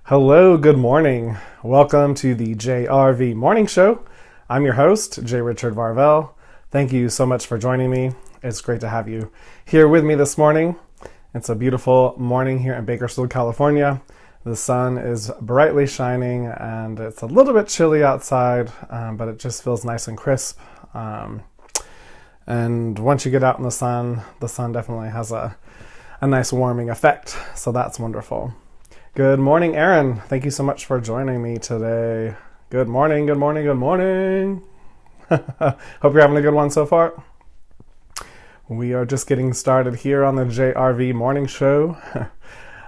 Hello, good morning. Welcome to the JRV Morning Show. I'm your host, J. Richard Varvel. Thank you so much for joining me. It's great to have you here with me this morning. It's a beautiful morning here in Bakersfield, California. The sun is brightly shining and it's a little bit chilly outside, but it just feels nice and crisp. And once you get out in the sun definitely has a nice warming effect. So that's wonderful. Good morning, Aaron. Thank you so much for joining me today. Good morning, good morning, good morning. Hope you're having a good one so far. We are just getting started here on the JRV Morning Show.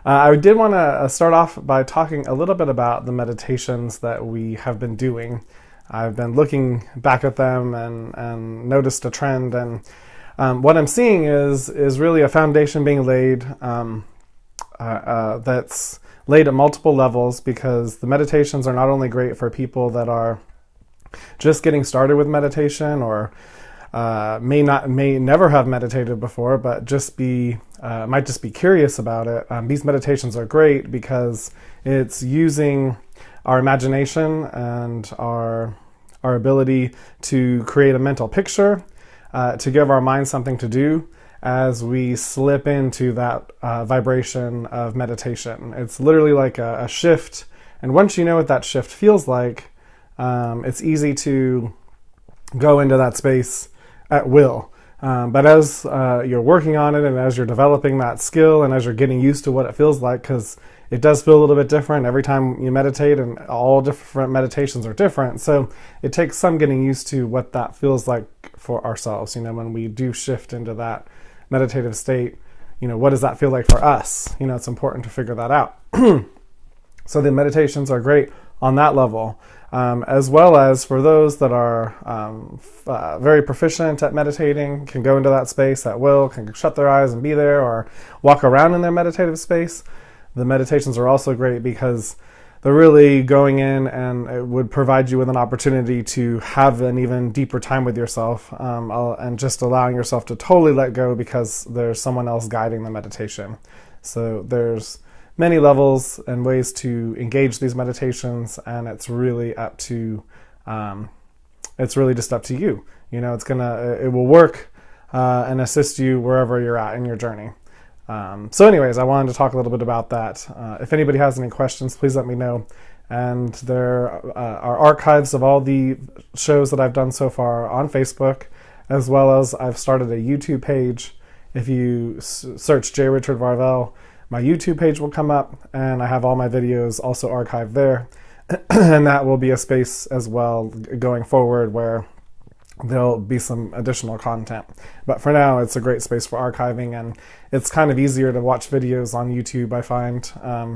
I did want to start off by talking a little bit about the meditations that we have been doing. I've been looking back at them and noticed a trend, and what I'm seeing is really a foundation being laid that's laid at multiple levels, because the meditations are not only great for people that are just getting started with meditation or may never have meditated before, but might just be curious about it. These meditations are great because it's using our imagination and our ability to create a mental picture to give our mind something to do as we slip into that vibration of meditation. It's literally like a shift, and once you know what that shift feels like, it's easy to go into that space at will. But as you're working on it and as you're developing that skill and as you're getting used to what it feels like, because it does feel a little bit different every time you meditate, and all different meditations are different. So it takes some getting used to what that feels like for ourselves. When we do shift into that meditative state, what does that feel like for us? It's important to figure that out. So the meditations are great on that level, as well as for those that are very proficient at meditating, can go into that space at will, can shut their eyes and be there, or walk around in their meditative space. The meditations are also great because they're really going in, and it would provide you with an opportunity to have an even deeper time with yourself, and just allowing yourself to totally let go because there's someone else guiding the meditation. So there's many levels and ways to engage these meditations, and it's really up to, it's really just up to you. It will work and assist you wherever you're at in your journey. So anyways, I wanted to talk a little bit about that. If anybody has any questions, please let me know. And there are archives of all the shows that I've done so far on Facebook, as well as I've started a YouTube page. If you search J. Richard Varvel, my YouTube page will come up, and I have all my videos also archived there. And that will be a space as well going forward where there'll be some additional content. But for now, it's a great space for archiving, and it's kind of easier to watch videos on YouTube, I find,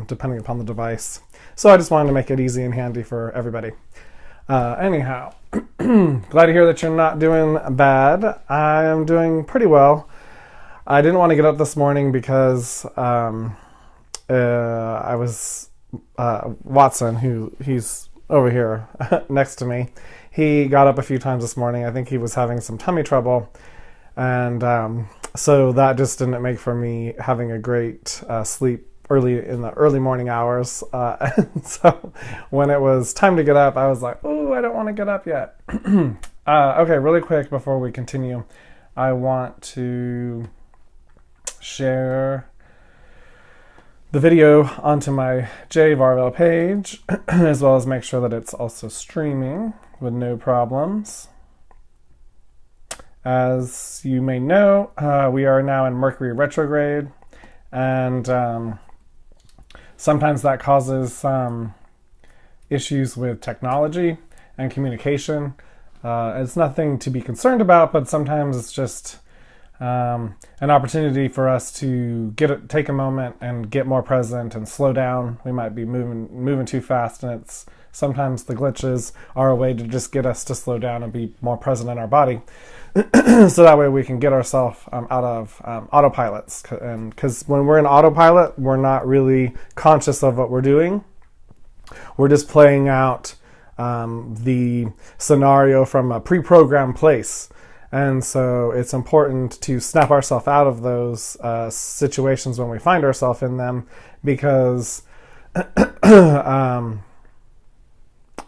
depending upon the device. So I just wanted to make it easy and handy for everybody. Anyhow, glad to hear that you're not doing bad. I am doing pretty well. I didn't want to get up this morning because I was Watson, he's over here next to me. He got up a few times this morning. I think he was having some tummy trouble, and so that just didn't make for me having a great sleep in the early morning hours. And so when it was time to get up, I was like, oh, I don't want to get up yet. Okay, really quick before we continue, I want to share the video onto my J. Varvel page, as well as make sure that it's also streaming with no problems. As you may know, we are now in Mercury retrograde, and sometimes that causes some issues with technology and communication. It's nothing to be concerned about, but sometimes it's just an opportunity for us to take a moment and get more present and slow down. We might be moving too fast, and sometimes the glitches are a way to just get us to slow down and be more present in our body. So that way we can get ourselves out of autopilots. Because when we're in autopilot, we're not really conscious of what we're doing. We're just playing out the scenario from a pre-programmed place. And so it's important to snap ourselves out of those situations when we find ourselves in them, because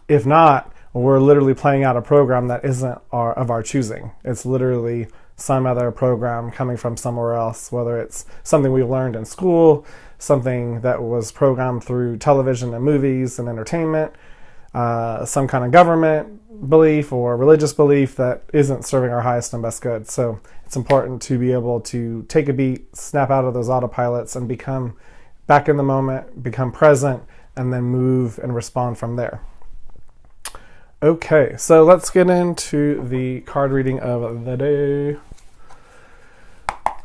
If not, we're literally playing out a program that isn't of our choosing. It's literally some other program coming from somewhere else, whether it's something we learned in school, something that was programmed through television and movies and entertainment, some kind of government belief or religious belief that isn't serving our highest and best good. So it's important to be able to take a beat, snap out of those autopilots, and become back in the moment, become present, and then move and respond from there. Okay, so let's get into the card reading of the day.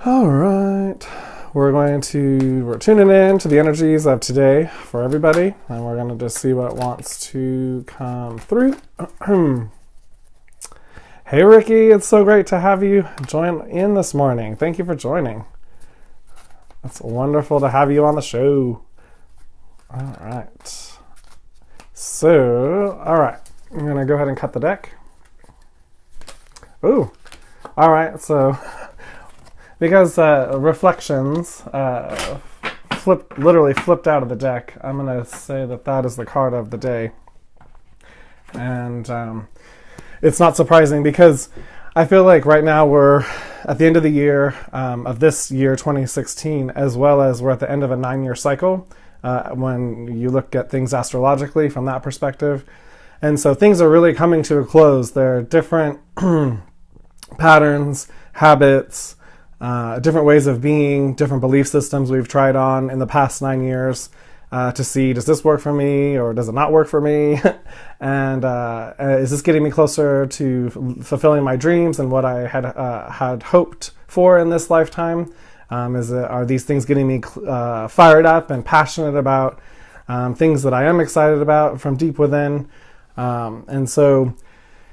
All right, we're tuning in to the energies of today for everybody, and we're going to just see what wants to come through. Hey, Ricky, it's so great to have you join in this morning. Thank you for joining. It's wonderful to have you on the show. All right. So, all right. I'm going to go ahead and cut the deck. Ooh. All right. So, because reflections literally flipped out of the deck, I'm going to say that is the card of the day. And it's not surprising because I feel like right now we're at the end of the year, of this year, 2016, as well as we're at the end of a 9-year cycle when you look at things astrologically from that perspective. And so things are really coming to a close. There are different patterns, habits, different ways of being, different belief systems we've tried on in the past 9 years to see, does this work for me or does it not work for me? And is this getting me closer to fulfilling my dreams and what I had hoped for in this lifetime? Are these things getting me fired up and passionate about things that I am excited about from deep within? And so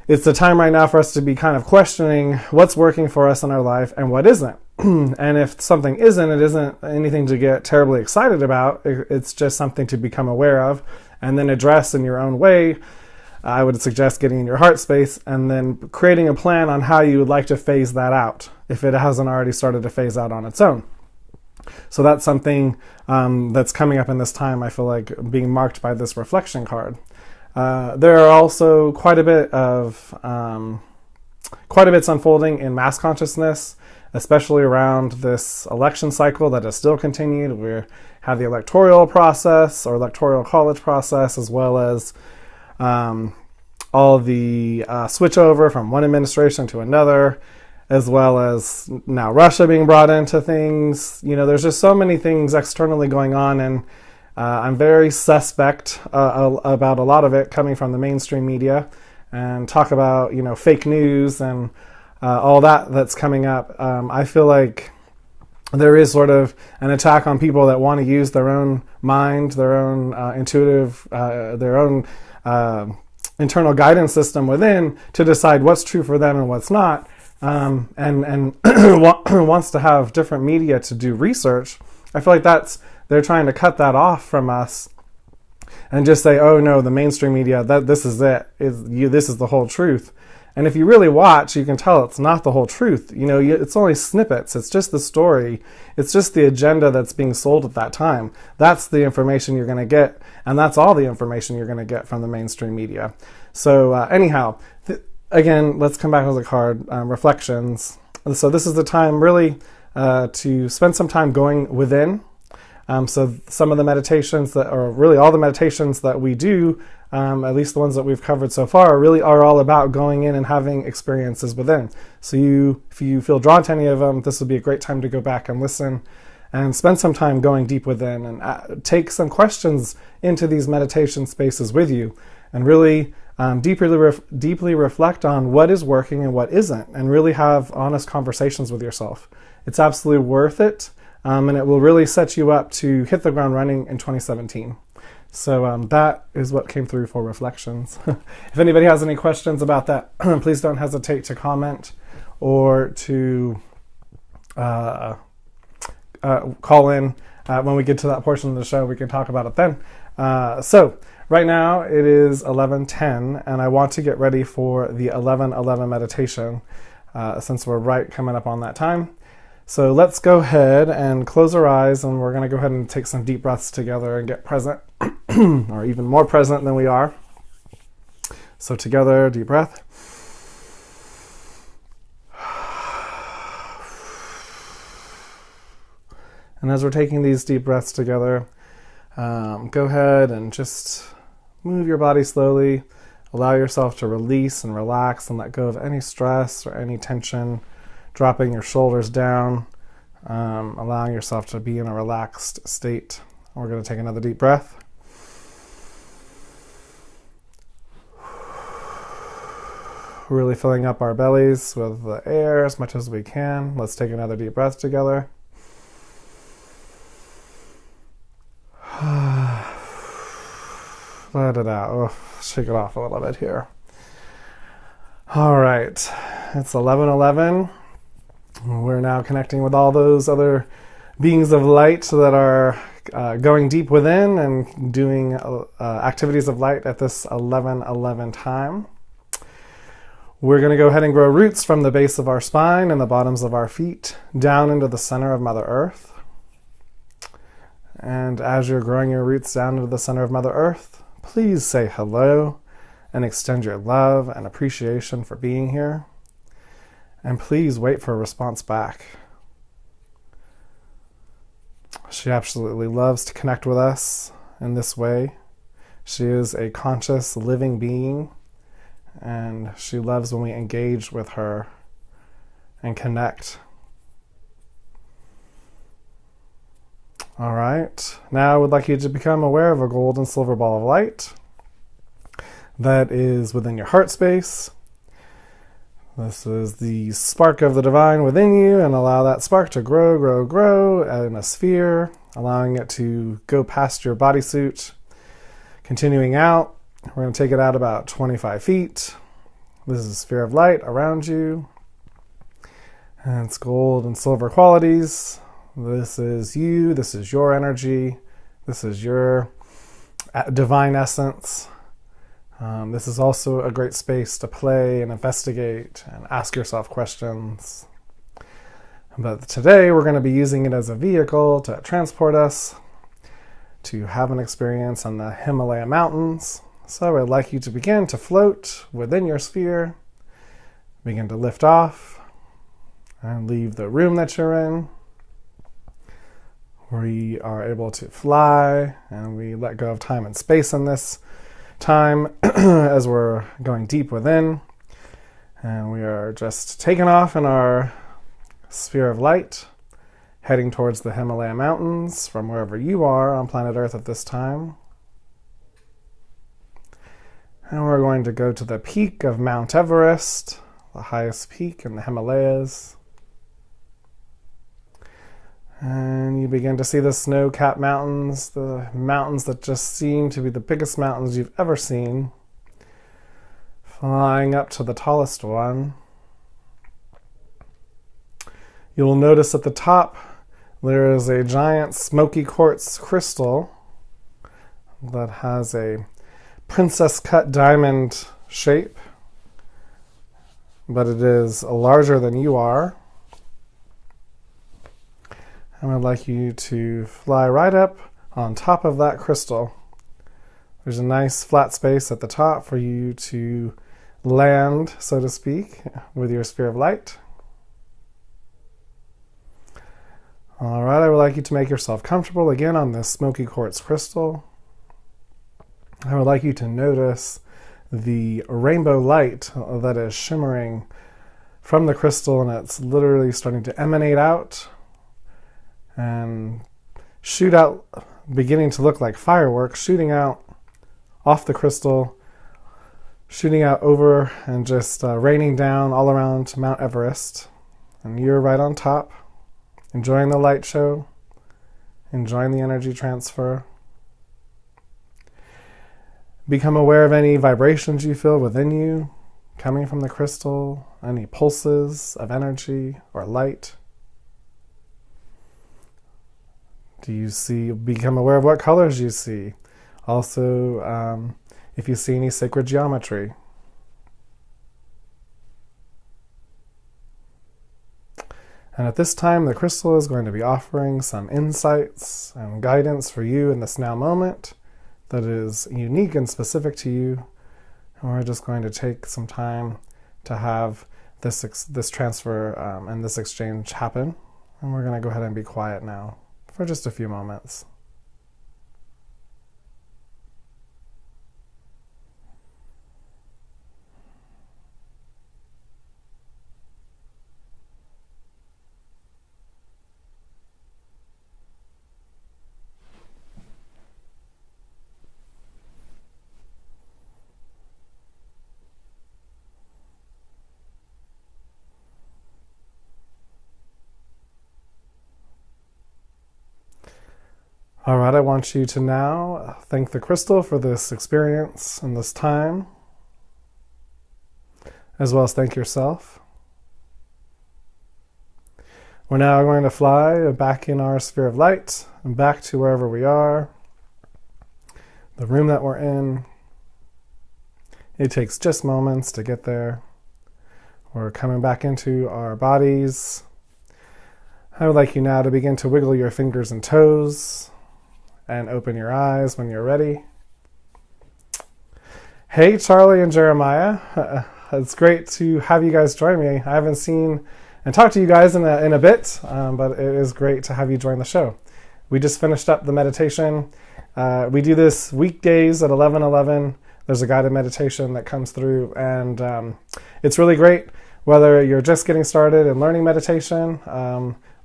it's the time right now for us to be kind of questioning what's working for us in our life and what isn't. And if something isn't, it isn't anything to get terribly excited about. It's just something to become aware of and then address in your own way. I would suggest getting in your heart space and then creating a plan on how you would like to phase that out if it hasn't already started to phase out on its own. So that's something that's coming up in this time, I feel like, being marked by this reflection card. There are also quite a bit's unfolding in mass consciousness, especially around this election cycle that is still continued. We have the electoral process or electoral college process, as well as all the switchover from one administration to another, as well as now Russia being brought into things. You know, there's just so many things externally going on, and I'm very suspect about a lot of it coming from the mainstream media, and talk about, you know, fake news and all that's coming up. I feel like there is sort of an attack on people that want to use their own mind, their own intuitive, their own internal guidance system within to decide what's true for them and what's not, and wants to have different media to do research. I feel like they're trying to cut that off from us and just say, oh no, the mainstream media, this is it. This is the whole truth. And if you really watch, you can tell it's not the whole truth. You know, it's only snippets. It's just the story. It's just the agenda that's being sold at that time. That's the information you're going to get, and that's all the information you're going to get from the mainstream media. So anyhow, again, let's come back to the card, reflections. So this is the time really to spend some time going within. So some of the meditations or really all the meditations that we do, at least the ones that we've covered so far, really are all about going in and having experiences within. So if you feel drawn to any of them, this would be a great time to go back and listen and spend some time going deep within and take some questions into these meditation spaces with you, and really deeply reflect on what is working and what isn't, and really have honest conversations with yourself. It's absolutely worth it. And it will really set you up to hit the ground running in 2017. So that is what came through for reflections. If anybody has any questions about that, please don't hesitate to comment or to call in. When we get to that portion of the show, we can talk about it then. So right now it is 11:10, and I want to get ready for the 11:11 meditation since we're coming up on that time. So let's go ahead and close our eyes, and we're going to go ahead and take some deep breaths together and get present. or even more present than we are. So together, deep breath. And as we're taking these deep breaths together, go ahead and just move your body slowly. Allow yourself to release and relax and let go of any stress or any tension, dropping your shoulders down, allowing yourself to be in a relaxed state. We're going to take another deep breath. Really filling up our bellies with the air as much as we can. Let's take another deep breath together. Let it out. Oh, shake it off a little bit here. All right. It's 11:11. We're now connecting with all those other beings of light that are going deep within and doing activities of light at this 11:11 time. We're going to go ahead and grow roots from the base of our spine and the bottoms of our feet down into the center of Mother Earth. And as you're growing your roots down into the center of Mother Earth, please say hello and extend your love and appreciation for being here. And please wait for a response back. She absolutely loves to connect with us in this way. She is a conscious, living being, and she loves when we engage with her and connect. All right, now I would like you to become aware of a gold and silver ball of light that is within your heart space. This is the spark of the divine within you, and allow that spark to grow in a sphere, allowing it to go past your bodysuit, continuing out. We're going to take it out about 25 feet. This is a sphere of light around you, and it's gold and silver qualities. This is you, this is your energy, this is your divine essence. This is also a great space to play and investigate and ask yourself questions. But today we're going to be using it as a vehicle to transport us to have an experience on the Himalaya mountains. So I'd like you to begin to float within your sphere, begin to lift off and leave the room that you're in. We are able to fly, and we let go of time and space in this time as we're going deep within. And we are just taking off in our sphere of light, heading towards the Himalaya mountains from wherever you are on planet Earth at this time. And we're going to go to the peak of Mount Everest, the highest peak in the Himalayas. And you begin to see the snow-capped mountains, the mountains that just seem to be the biggest mountains you've ever seen, flying up to the tallest one. You'll notice at the top there is a giant Smoky Quartz Crystal that has a princess-cut diamond shape, but it is larger than you are. And I'd like you to fly right up on top of that crystal. There's a nice flat space at the top for you to land, so to speak, with your sphere of light. All right, I would like you to make yourself comfortable again on this Smoky Quartz Crystal. I would like you to notice the rainbow light that is shimmering from the crystal, and it's literally starting to emanate out and shoot out, beginning to look like fireworks, shooting out off the crystal, shooting out over and just raining down all around Mount Everest. And you're right on top, enjoying the light show, enjoying the energy transfer. Become aware of any vibrations you feel within you coming from the crystal, any pulses of energy or light. Do you see, become aware of what colors you see. Also, if you see any sacred geometry. And at this time, the crystal is going to be offering some insights and guidance for you in this now moment that is unique and specific to you. And we're just going to take some time to have this transfer and this exchange happen. And we're going to go ahead and be quiet now for just a few moments. All right, I want you to now thank the crystal for this experience and this time, as well as thank yourself. We're now going to fly back in our sphere of light and back to wherever we are, the room that we're in. It takes just moments to get there. We're coming back into our bodies. I would like you now to begin to wiggle your fingers and toes and open your eyes when you're ready. Hey, Charlie and Jeremiah. It's great to have you guys join me. I haven't seen and talked to you guys in a bit, but it is great to have you join the show. We just finished up the meditation. We do this weekdays at 11:11. There's a guided meditation that comes through, and it's really great whether you're just getting started and learning meditation,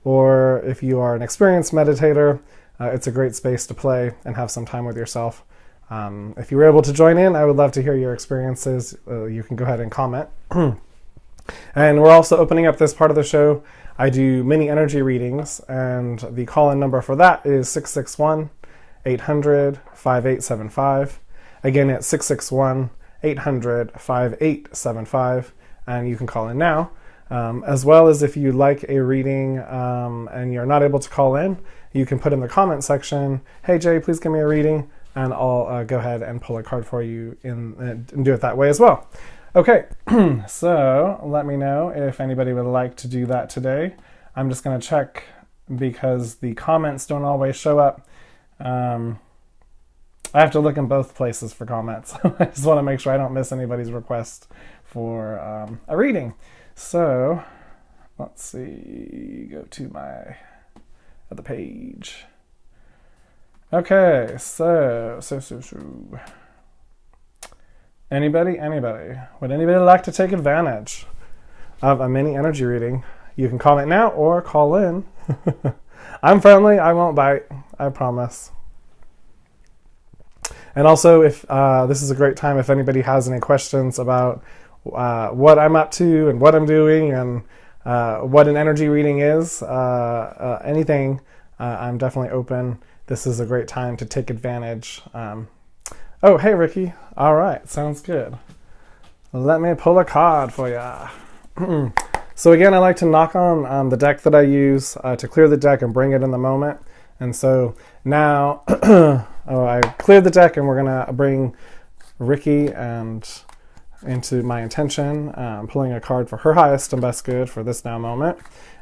or if you are an experienced meditator. It's a great space to play and have some time with yourself. If you were able to join in, I would love to hear your experiences. You can go ahead and comment. And we're also opening up this part of the show. I do mini energy readings, and the call-in number for that is 661-800-5875. Again, it's 661-800-5875, and you can call in now. As well as if you'd like a reading and you're not able to call in, you can put in the comment section, hey Jay, please give me a reading, and I'll go ahead and pull a card for you and do it that way as well. Okay, so let me know if anybody would like to do that today. I'm just going to check because the comments don't always show up. I have to look in both places for comments. I just want to make sure I don't miss anybody's request for a reading. So let's see, go to my the page. Okay, so anybody, would anybody like to take advantage of a mini energy reading? You can comment now or call in. I'm friendly, I won't bite, I promise. And also, if this is a great time if anybody has any questions about what I'm up to and what I'm doing and what an energy reading is, anything, I'm definitely open. This is a great time to take advantage. Oh, hey, Ricky. All right, sounds good. Let me pull a card for ya. So again, I like to knock on the deck that I use to clear the deck and bring it in the moment. And so now I cleared the deck, and we're going to bring Ricky and into my intention. I'm pulling a card for her highest and best good for this now moment.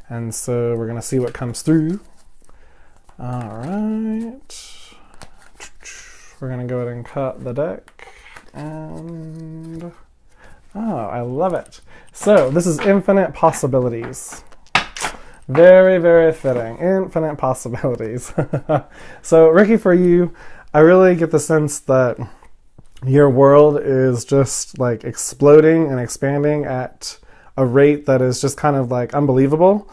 And so we're going to see what comes through. All right. We're going to go ahead and cut the deck. And oh, I love it. So this is infinite possibilities. Very, very fitting. Infinite possibilities. So Ricky, for you, I really get the sense that your world is just like exploding and expanding at a rate that is just kind of like unbelievable.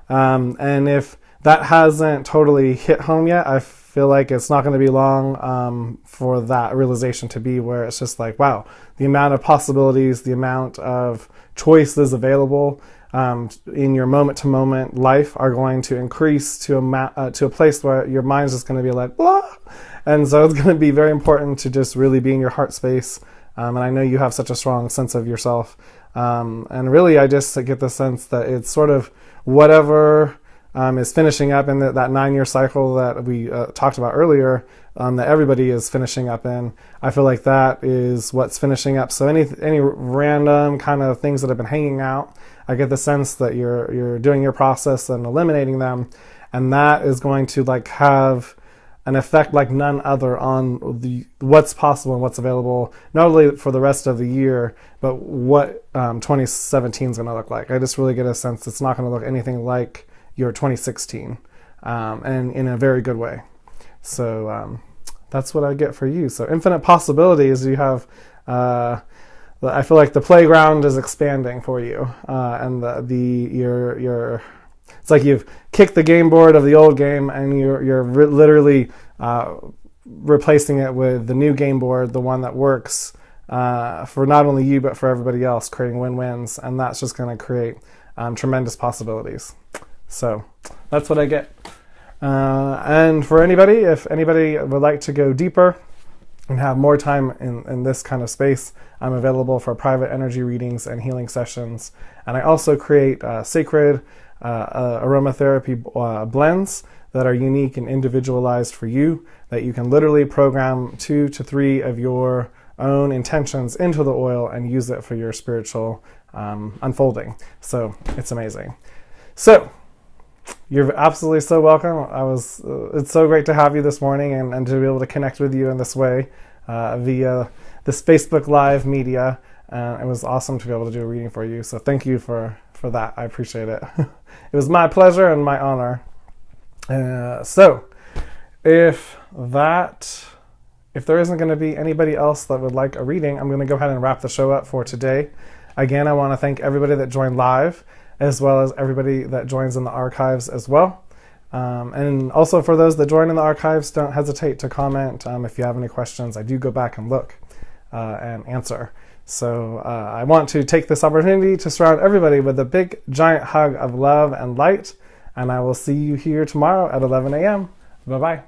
And if that hasn't totally hit home yet, I feel like it's not going to be long for that realization to be where it's just like, wow, the amount of possibilities, the amount of choices available in your moment-to-moment life are going to increase to a place where your mind's just going to be like, blah. And so it's going to be very important to just really be in your heart space. And I know you have such a strong sense of yourself. And really, I just get the sense that it's sort of whatever is finishing up in that 9-year cycle that we talked about earlier, that everybody is finishing up in. I feel like that is what's finishing up. So any random kind of things that have been hanging out, I get the sense that you're doing your process and eliminating them, and that is going to like have an effect like none other on what's possible and what's available, not only for the rest of the year, but what 2017 is going to look like. I just really get a sense it's not going to look anything like your 2016, and in a very good way. So that's what I get for you. So infinite possibilities. You have, I feel like the playground is expanding for you, and your it's like you've kicked the game board of the old game, and you're literally replacing it with the new game board, the one that works for not only you but for everybody else, creating win-wins, and that's just going to create tremendous possibilities. So that's what I get. And for anybody, if anybody would like to go deeper and have more time in this kind of space, I'm available for private energy readings and healing sessions. And I also create sacred aromatherapy blends that are unique and individualized for you, that you can literally program 2 to 3 of your own intentions into the oil and use it for your spiritual unfolding. So it's amazing. So you're absolutely so welcome. It's so great to have you this morning, and to be able to connect with you in this way via this Facebook Live media. It was awesome to be able to do a reading for you. So thank you for that. I appreciate it. It was my pleasure and my honor. So if there isn't going to be anybody else that would like a reading, I'm going to go ahead and wrap the show up for today. Again, I want to thank everybody that joined live, as well as everybody that joins in the archives as well. And also for those that join in the archives, don't hesitate to comment if you have any questions. I do go back and look and answer. So I want to take this opportunity to surround everybody with a big, giant hug of love and light. And I will see you here tomorrow at 11 a.m. Bye-bye.